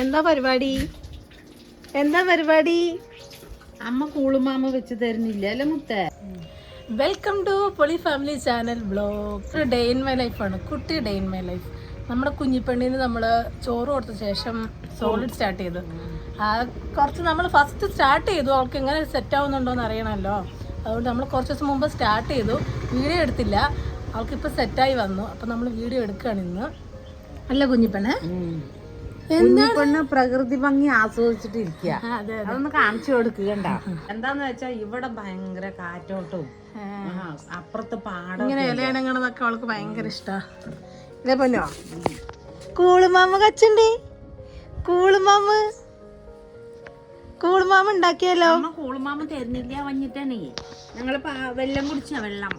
എന്താ പരിപാടി? അമ്മ കൂളുമാമ വെച്ച് തരുന്നില്ല അല്ലേ മുത്തേ? വെൽക്കം ടു പൊളി family channel vlog. Day in my ലൈഫാണ്, കുട്ടി ഡേ ഇൻ മൈ ലൈഫ്. നമ്മുടെ കുഞ്ഞിപ്പെണ്ണിന് നമ്മൾ ചോറ് കൊടുത്ത ശേഷം സോളിഡ് സ്റ്റാർട്ട് ചെയ്തു. കുറച്ച് നമ്മൾ ഫസ്റ്റ് സ്റ്റാർട്ട് ചെയ്തു, അവൾക്ക് എങ്ങനെ സെറ്റ് ആവുന്നുണ്ടോ എന്ന് അറിയണമല്ലോ. അതുകൊണ്ട് നമ്മൾ കുറച്ച് ദിവസം മുമ്പ് സ്റ്റാർട്ട് ചെയ്തു, വീഡിയോ എടുത്തില്ല. അവൾക്കിപ്പോൾ സെറ്റായി വന്നു, അപ്പം നമ്മൾ വീഡിയോ എടുക്കുകയാണ് ഇന്ന്. അല്ല കുഞ്ഞിപ്പെണ്ണെ, കുഞ്ഞിപ്പെണ്ണ് പ്രകൃതി ഭംഗി ആസ്വദിച്ചിട്ട് ഇരിക്കുക. അതൊന്ന് കാണിച്ചു കൊടുക്കണ്ട. എന്താന്ന് വെച്ചാ ഇവിടെ ഭയങ്കര കാറ്റോട്ടും അപ്പുറത്ത് പാടം, ഇങ്ങനെ ഇലയിണങ്ങണതൊക്കെ അവൾക്ക് ഭയങ്കര ഇഷ്ടാ. ഇതേ പൊന്നോ കൂളുമാമ കച്ചുണ്ട്. കൂളുമാമ ഉണ്ടാക്കിയല്ലോ. കൂളുമാമ തരുന്നില്ല വഞ്ഞിട്ടാണേ. ഞങ്ങള് വെള്ളം കുടിച്ച വെള്ളം.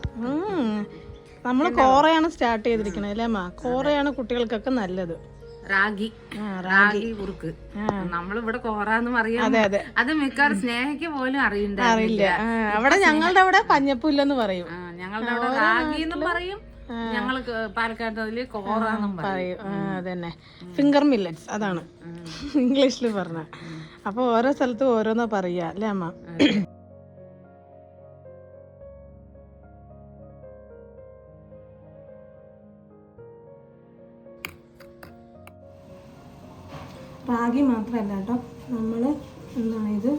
നമ്മള് കോറയാണ് സ്റ്റാർട്ട് ചെയ്തിരിക്കണേ അല്ലേ അമ്മ? കോറയാണ് കുട്ടികൾക്കൊക്കെ നല്ലത്. റാഗി കുറുക്ക് നമ്മളിവിടെ കോറാന്ന് പറയാം. അതെ അതെ, അത് മിക്കവാറും സ്നേഹയ്ക്ക് പോലും അറിയില്ല. അവിടെ ഞങ്ങളുടെ അവിടെ പഞ്ഞപ്പുല്ലെന്ന് പറയും, ഞങ്ങളുടെ അവിടെ റാഗി എന്നും പറയും, ഞങ്ങള് പാലക്കാട് കോറാന്നും പറയും. അതന്നെ, ഫിംഗർ മില്ലറ്റ്സ് അതാണ് ഇംഗ്ലീഷിൽ പറഞ്ഞ. അപ്പൊ ഓരോ സ്ഥലത്തും ഓരോന്നാ പറയാ അല്ലേ അമ്മ? റാഗി മാത്രമല്ല കേട്ടോ, നമ്മൾ എന്താണ് ഇത്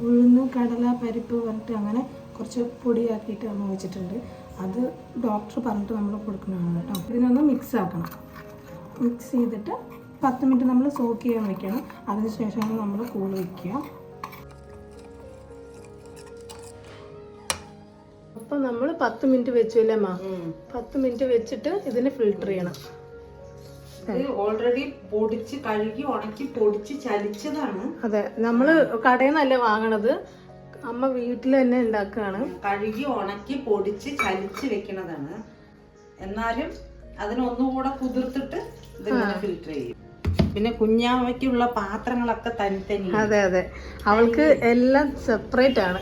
ഉഴുന്ന് കടല പരിപ്പ് പറഞ്ഞിട്ട് അങ്ങനെ കുറച്ച് പൊടിയാക്കിയിട്ട് നമ്മൾ വെച്ചിട്ടുണ്ട്. അത് ഡോക്ടർ പറഞ്ഞിട്ട് നമ്മൾ കൊടുക്കുന്നതാണ് കേട്ടോ. ഇതിനൊന്ന് മിക്സ് ആക്കണം. മിക്സ് ചെയ്തിട്ട് 10 മിനിറ്റ് നമ്മൾ സോക്ക് ചെയ്യാൻ വെക്കണം. അതിനുശേഷമാണ് നമ്മൾ കൂള് വയ്ക്കുക. അപ്പം നമ്മൾ 10 മിനിറ്റ് വെച്ചില്ലേ അമ്മ? 10 മിനിറ്റ് വെച്ചിട്ട് ഇതിനെ ഫിൽട്ടർ ചെയ്യണം. ഓൾറെഡി പൊടിച്ച് കഴുകി ഉണക്കി പൊടിച്ച് ചലിച്ചതാണ്. അതെ, നമ്മള് കടയിൽ നിന്നല്ല വാങ്ങണത്, അമ്മ വീട്ടിൽ തന്നെ ഉണ്ടാക്കുകയാണ്. കഴുകി ഉണക്കി പൊടിച്ച് ചലിച്ച് വെക്കണതാണ്. എന്നാലും അതിനൊന്നുകൂടെ കുതിർത്തിട്ട് ഇതിങ്ങനെ ഫിൽറ്റർ ചെയ്യും. പിന്നെ കുഞ്ഞാവയ്ക്കുള്ള പാത്രങ്ങളൊക്കെ തനി. അതെ അതെ, അവൾക്ക് എല്ലാം സെപ്പറേറ്റ് ആണ്.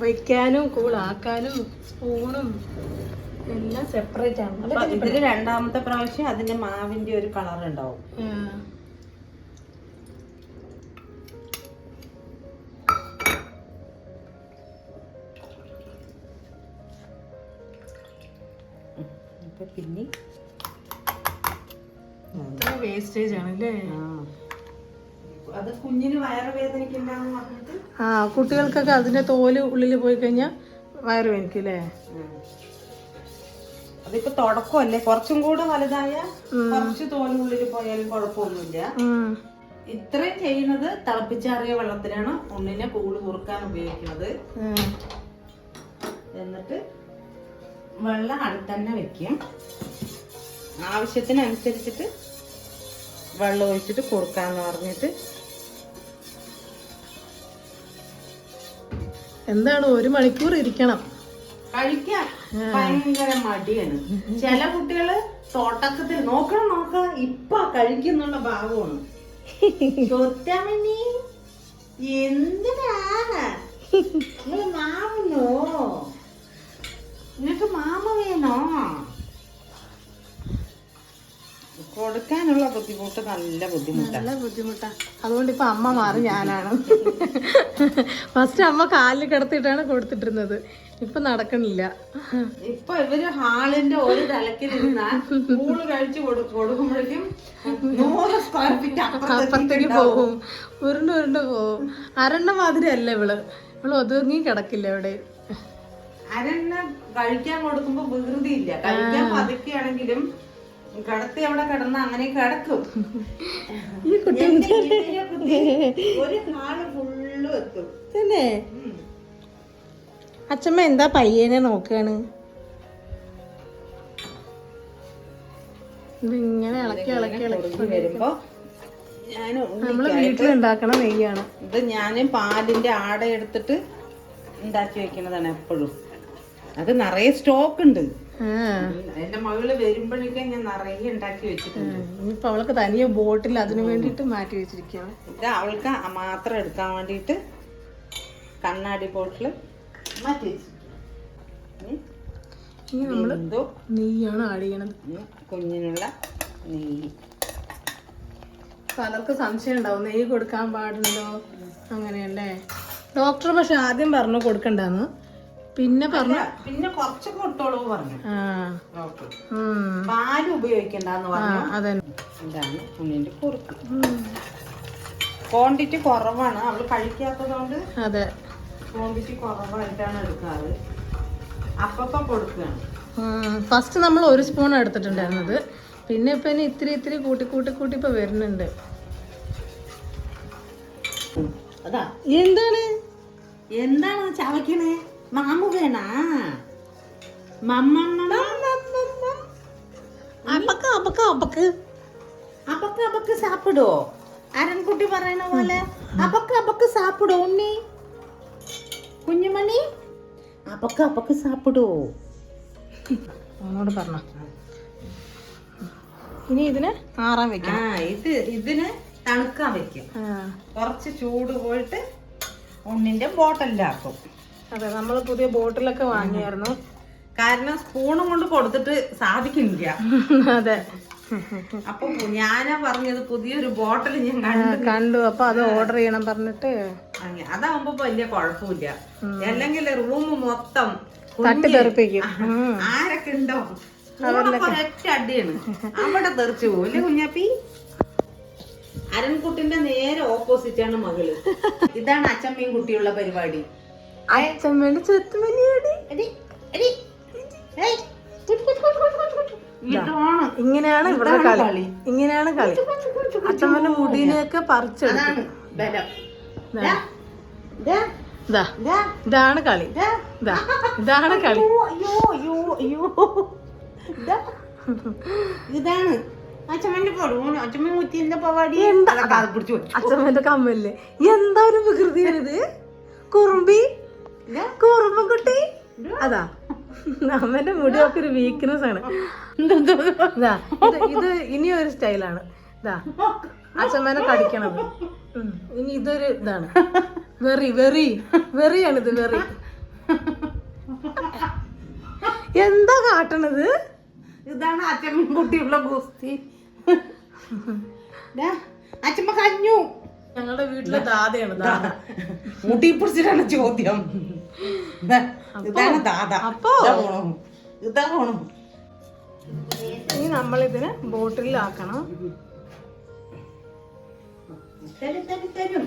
വയ്ക്കാനും കൂളാക്കാനും സ്പൂണും എല്ലാം സെപ്പറേറ്റ് ആണ്. ഇതില് രണ്ടാമത്തെ പ്രാവശ്യം അതിന്റെ മാവിന്റെ ഒരു കളർ ഉണ്ടാവും. പിന്നെ വേസ്റ്റേജ് ആണല്ലേ. അത് കുഞ്ഞിന് വയറുവേദനയ്ക്കുണ്ടാവും. കുട്ടികൾക്കൊക്കെ അതിന്റെ തോല് ഉള്ളിൽ പോയി കഴിഞ്ഞാൽ വയറ് വേദനിക്കില്ലേ? അതിപ്പോ തുടക്കമല്ലേ, കുറച്ചും കൂടെ വലുതായ കുറച്ച് തോലിനുള്ളിൽ പോയാലും കുഴപ്പമൊന്നുമില്ല. ഇത്രയും ചെയ്യുന്നത് തിളപ്പിച്ചാറിയ വെള്ളത്തിലാണ് ഉണ്ണിനെ കൂട് കുറുക്കാൻ ഉപയോഗിക്കുന്നത്. എന്നിട്ട് വെള്ളം അടുത്ത് തന്നെ വെക്കും. ആവശ്യത്തിനനുസരിച്ചിട്ട് വെള്ളം ഒഴിച്ചിട്ട് കൊടുക്കാന്ന് പറഞ്ഞിട്ട്. എന്താണ് 1 മണിക്കൂർ ഇരിക്കണം കഴിക്കാൻ. ഭയങ്കര മടിയാണ്. ചില കുട്ടികള് തോട്ടത്തിൽ നോക്കണം ഇപ്പൊ കഴിക്കുന്നുള്ള ഭാവമാണ്. ചോറ്റാമണി എന്തിനാണ് നിങ്ങള് മാമനോ? നിനക്ക് മാമ വേണോ? കൊടുക്കാനുള്ള ബുദ്ധിമുട്ട് നല്ല ബുദ്ധിമുട്ടാ. അതുകൊണ്ട് ഇപ്പൊ അമ്മ മാറി ഞാനാണ്. ഫസ്റ്റ് അമ്മ കാലിൽ കിടത്തിയിട്ടാണ് കൊടുത്തിട്ടിരുന്നത്, ഇപ്പൊ നടക്കണില്ല. ഇപ്പൊ ഇവര് ഹാളിന്റെ ഒരു തലക്കിലിരുന്നാൽ കൂള് കഴിച്ച് കൊടുക്കുമ്പോഴേക്കും 100 സ്ക്വയർ ഫീറ്റ് അപ്പുറത്തേക്ക് പോകും, ഉരുണ്ട് പോവും. അരണ്ണ മാതിരി അല്ല ഇവള് ഒതുങ്ങി കിടക്കില്ല എവിടെ. അരണ്ണ കഴിക്കാൻ കൊടുക്കുമ്പോ വികൃതിയില്ല. കഴിക്കാൻ പതുക്കെയാണെങ്കിലും കിടത്തി അവിടെ കിടന്ന് അങ്ങനെ കിടക്കും. ഈ കുട്ടി ഒരു ഹാള് ഫുള്ള് എത്തും തന്നെ. അച്ഛമ്മ എന്താ പയ്യനെ നോക്കാണ്? ഇതിങ്ങനെ ഇളക്കി വരുമ്പോ നമ്മള് വീട്ടിലുണ്ടാക്കണ നെയ്യാണ് ഇത്. ഞാന് പാലിന്റെ ആട എടുത്തിട്ട് ഉണ്ടാക്കി വെക്കണതാണ് എപ്പോഴും. അത് നിറയെ സ്റ്റോക്ക് ഉണ്ട്. എന്റെ മകള് വരുമ്പോഴേക്കും ഞാൻ നിറയെ ഉണ്ടാക്കി വെച്ചിട്ടുണ്ട്. ഇനിയിപ്പൊ അവൾക്ക് തനിയെ ബോട്ടിൽ അതിനു വേണ്ടിട്ട് മാറ്റി വെച്ചിരിക്കുകയാണ്. ഇത് അവൾക്ക് മാത്രം എടുക്കാൻ വേണ്ടിട്ട് കണ്ണാടി ബോട്ടില് മാറ്റി വെച്ചു. ഇനി നമ്മള് നെയ്യാണ് ആഡ് ചെയ്യണത്. കുഞ്ഞിനുള്ള നെയ്യ് പലർക്ക് സംശയം ഉണ്ടാവും നെയ്യ് കൊടുക്കാൻ പാടുണ്ടോ അങ്ങനെയല്ലേ. ഡോക്ടർ പക്ഷെ ആദ്യം പറഞ്ഞു കൊടുക്കണ്ടെന്ന്, പിന്നെ പറഞ്ഞു പിന്നെ കുറച്ചൊക്കെ ഇട്ടോളൂ പറഞ്ഞു. ആ ഡോക്ടർ പാല് ഉപയോഗിക്കണ്ടെന്ന് പറഞ്ഞു. അതന്നെ. ഇതാണ് ഉണ്ണിന്റെ കുറുക്ക്. ക്വാണ്ടിറ്റി കുറവാണ്, അവള് കഴിക്കാത്തതുകൊണ്ട്. അതെ, ക്വാണ്ടിറ്റി കുറവായിട്ടാണ് എടുക്കാറ്. അപ്പൊ കൊടുക്കുകയാണ്. ഫസ്റ്റ് നമ്മൾ 1 സ്പൂൺ എടുത്തിട്ടുണ്ടായിരുന്നത്, പിന്നെ ഇപ്പൊ ഇനി ഇത്തിരി കൂട്ടി ഇപ്പൊ വരുന്നുണ്ട്. അതാ എന്താണ് എന്താണ് ചവയ്ക്കണേ? മാമു വേണ അപ്പക്ക് സാപ്പിടോ? അരൺകുട്ടി പറയണ പോലെ അപ്പക്ക് സാപ്പിടോ ഉണ്ണി കുഞ്ഞുമണി? അപ്പക്ക് സാപ്പിടോ? അങ്ങോട്ട് പറഞ്ഞോ. ഇനി ഇതിന് ആറാൻ വെക്കാം. ഇതിന് തണുക്കാൻ വെക്കും. കുറച്ച് ചൂട് പോയിട്ട് ഉണ്ണിന്റെ ബോട്ടലിലാക്കും. അതെ, നമ്മൾ പുതിയ ബോട്ടിലൊക്കെ വാങ്ങിയായിരുന്നു. കാരണം സ്പൂണും കൊണ്ട് കൊടുത്തിട്ട് സാധിക്കുന്നില്ല. അതെ, അപ്പൊ ഞാനാ പറഞ്ഞത് പുതിയൊരു ബോട്ടിൽ ഞാൻ കണ്ടു. അപ്പൊ അത് ഓർഡർ ചെയ്യണം പറഞ്ഞിട്ട്. അതാവുമ്പോ വലിയ കുഴപ്പമില്ല. അല്ലെങ്കിൽ റൂം മൊത്തം തട്ടിത്തെറിപ്പിക്കും. ആരൊക്കെ ഉണ്ടോ ഒറ്റ അടിയാണ് അവിടെ തെറിച്ചു പോലെ. കുഞ്ഞാപ്പി അരൺകുട്ടിന്റെ നേരെ ഓപ്പോസിറ്റ് ആണ് മകള്. ഇതാണ് അച്ഛമ്മയും കുട്ടിയുള്ള പരിപാടി. അച്ഛമ്മേന്റെ ചെത്തുമല്ലിയാടി. ഇങ്ങനെയാണ് ഇവിടെ കളി. ഇങ്ങനെയാണ് കളി. അച്ഛമ്മന്റെ മുടിയിലേക്ക് പറിച്ചെടുക്കും. ഇതാണ് കളി. ഇതാണ് കളി. ഇതാണ് അച്ഛമ്മന്റെ കമ്മല്ലേ. എന്താ ഒരു വികൃതിയാണിത്. കുറുമ്പി കുറുമ്പൻകുട്ടി. അതാ അമ്മന്റെ മുടിയൊക്കെ ഒരു വീക്ക്നെസ് ആണ്. ഇത് ഇനി ഒരു സ്റ്റൈലാണ്. ഇതാ അച്ഛമ്മനെ കടിക്കണത്. ഇനി ഇതൊരു ഇതാണ് വെറിയാണിത്. വെറി എന്താ കാട്ടണത്? ഇതാണ് അച്ഛമ്മയും കുട്ടിയുള്ള ഗുസ്തി. അച്ഛമ്മ കഞ്ഞു. ഞങ്ങളുടെ വീട്ടിലെ ദാദയാണ്. ദാദ മുട്ടി പിടിച്ചിട്ടാണ് ചോദ്യം. ഇതാണ് ദാദ. അപ്പോ ഇതാ പോണം. ഇനി നമ്മളിതിനെ ബോട്ടിലാക്കണം. തരും.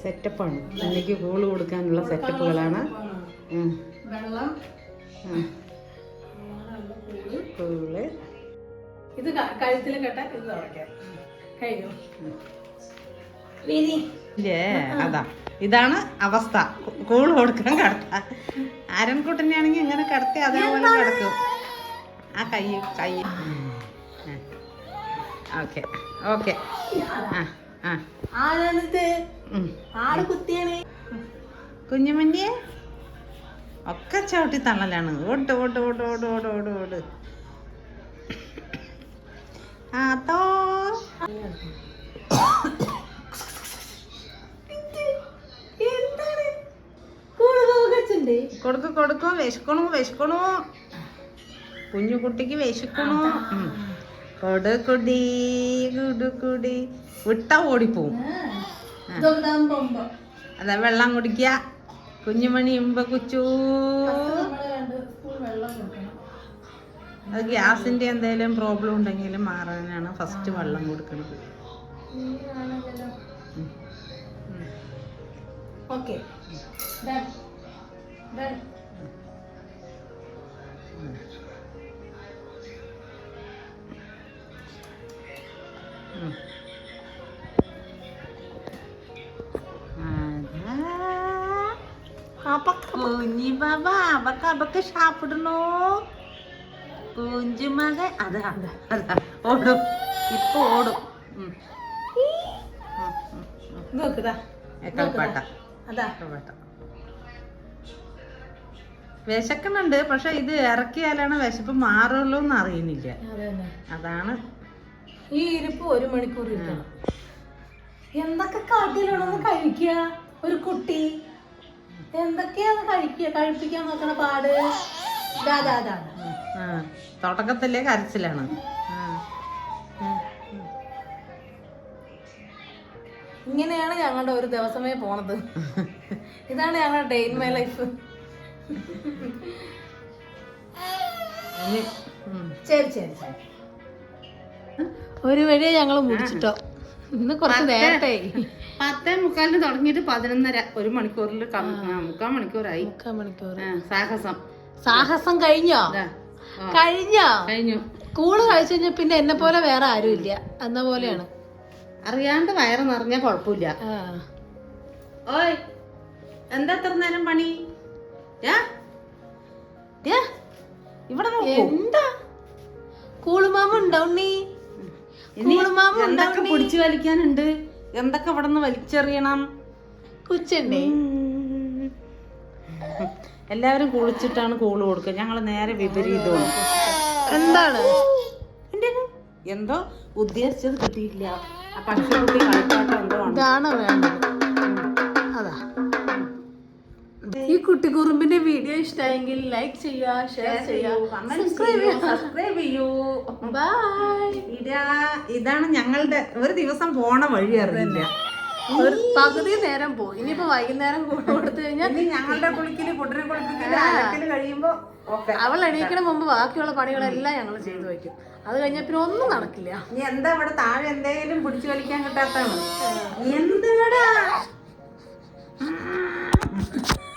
സെറ്റപ്പാണ്. എനിക്ക് കോള് കൊടുക്കാനുള്ള സെറ്റപ്പുകളാണ്. വെള്ളം, കൂള്. ഇത് കഴുത്തിൽ കെട്ടാൻ ഇത് തുടയ്ക്കാം. കഴിഞ്ഞു. അതാ ഇതാണ് അവസ്ഥ. കൂള് കൊടുക്കാൻ കിടത്താം. ആരൻകുട്ടനെ ആണെങ്കിൽ ഇങ്ങനെ കിടത്തി അതേപോലെ കിടക്കും. ആ കൈ ഓക്കെ ഓക്കെ. കുഞ്ഞുമഞ്ഞിയെ ഒക്കെ ചവിട്ടി തള്ളലാണ്. ഓട് ഓട് ഓട് ഓട് ഓട് ഓട് ഓട്. അതോ കൊടുക്കും. വിശക്കണു. കുഞ്ഞു കുട്ടിക്ക് വിശക്കണു. കൊടുക്കുടി കുടുക്കുടി വിട്ട ഓടിപ്പോവും. അതാ വെള്ളം കുടിക്കുക. കുഞ്ഞുമണി ഇമ്പ കുച്ചു. അത് ഗ്യാസിന്റെ എന്തെങ്കിലും പ്രോബ്ലം ഉണ്ടെങ്കിലും മാറാനാണ് ഫസ്റ്റ് വെള്ളം കൊടുക്കുന്നത്. ഓക്കെ. കുഞ്ഞി ബാബ അവക്ക് സാപ്പിടണോ കുഞ്ചുമക. അതാ ഓടും. ഇപ്പൊ ഓടും. വിശക്കുന്നുണ്ട്. പക്ഷെ ഇത് ഇറക്കിയാലാണ് വിശപ്പ് മാറുള്ളൂ എന്ന് അറിയുന്നില്ല. അതാണ് ഈ ഇരിപ്പ് 1 മണിക്കൂർ ഇരിക്കണം. എന്തൊക്കെ കാട്ടിലാണെന്ന് കഴിക്കുക ഒരു കുട്ടി. എന്തൊക്കെയാണ് കഴിപ്പിക്കാൻ നോക്കണ പാട്. തുടക്കത്തിലേ കരച്ചിലാണ്. ഇങ്ങനെയാണ് ഞങ്ങളുടെ ഒരു ദിവസമേ പോണത്. ഇതാണ് ഞങ്ങളുടെ ഡേ ഇൻ മൈ ലൈഫ്. ശരി ശരി ശരി. ഒരു വഴിയെ ഞങ്ങൾ മുടിച്ചിട്ടോ. ഇന്ന് കുറച്ച് നേരത്തെ 10:45 തുടങ്ങിയിട്ട് 11:30, 1 മണിക്കൂറിൽ 3/4 മണിക്കൂറായി. 3/4 മണിക്കൂർ സാഹസം കഴിഞ്ഞോ? കഴിഞ്ഞു. സ്കൂള് കഴിച്ചു കഴിഞ്ഞാൽ പിന്നെ എന്നെ പോലെ വേറെ ആരും ഇല്ല എന്ന പോലെയാണ്. അറിയാണ്ട് വയറ് നിറഞ്ഞ കുഴപ്പമില്ല. ഓയ് എന്താ എത്ര നേരം പണി? ഇവിടെ എന്താ കൂളുമാമ ഉണ്ടോ ഉണ്ണി? എന്തൊക്കെ പിടിച്ചു വലിക്കാനുണ്ട്, എന്തൊക്കെ ഇവിടെ നിന്ന് വലിച്ചെറിയണം. കുച്ചണ്ടേ? എല്ലാവരും കുളിച്ചിട്ടാണ് കൂള് കൊടുക്കുക. ഞങ്ങള് നേരെ വിപരീതമാണ്. എന്താണ് എന്തോ ഉദ്ദേശിച്ചത് കിട്ടിയില്ല. ആ പക്ഷിക്കുട്ടി കളിപ്പാട്ടം എന്തോ ഇതാണോ വേണ്ടത്? അതാ. ഈ കുട്ടിക്കുറുമ്പിന്റെ വീഡിയോ ഇഷ്ടമായെങ്കിൽ ലൈക്ക് ചെയ്യുക, ഷെയർ ചെയ്യുക, സബ്സ്ക്രൈബ് ചെയ്യൂ. ബൈ. ഇതാണ് ഞങ്ങളുടെ ഒരു ദിവസം പോണ വഴി. അറിയില്ല, ഒരു പകുതി നേരം പോയി. ഇനിയിപ്പോ വൈകുന്നേരം കൊടുത്തു കഴിഞ്ഞാൽ ഞങ്ങളുടെ കുളിക്കല് കുട്ടനെ കുളിപ്പിക്കല് കഴിയുമ്പോ അവൾ എണീക്കണ മുമ്പ് ബാക്കിയുള്ള പണികളെല്ലാം ഞങ്ങൾ ചെയ്തു വയ്ക്കും. അത് കഴിഞ്ഞാൽ പിന്നെ ഒന്നും നടക്കില്ല. നീ എന്താ ഇവിടെ താഴെ എന്തെങ്കിലും പിടിച്ചു വലിക്കാൻ കിട്ടാത്താണ്? എന്തുവാടാ?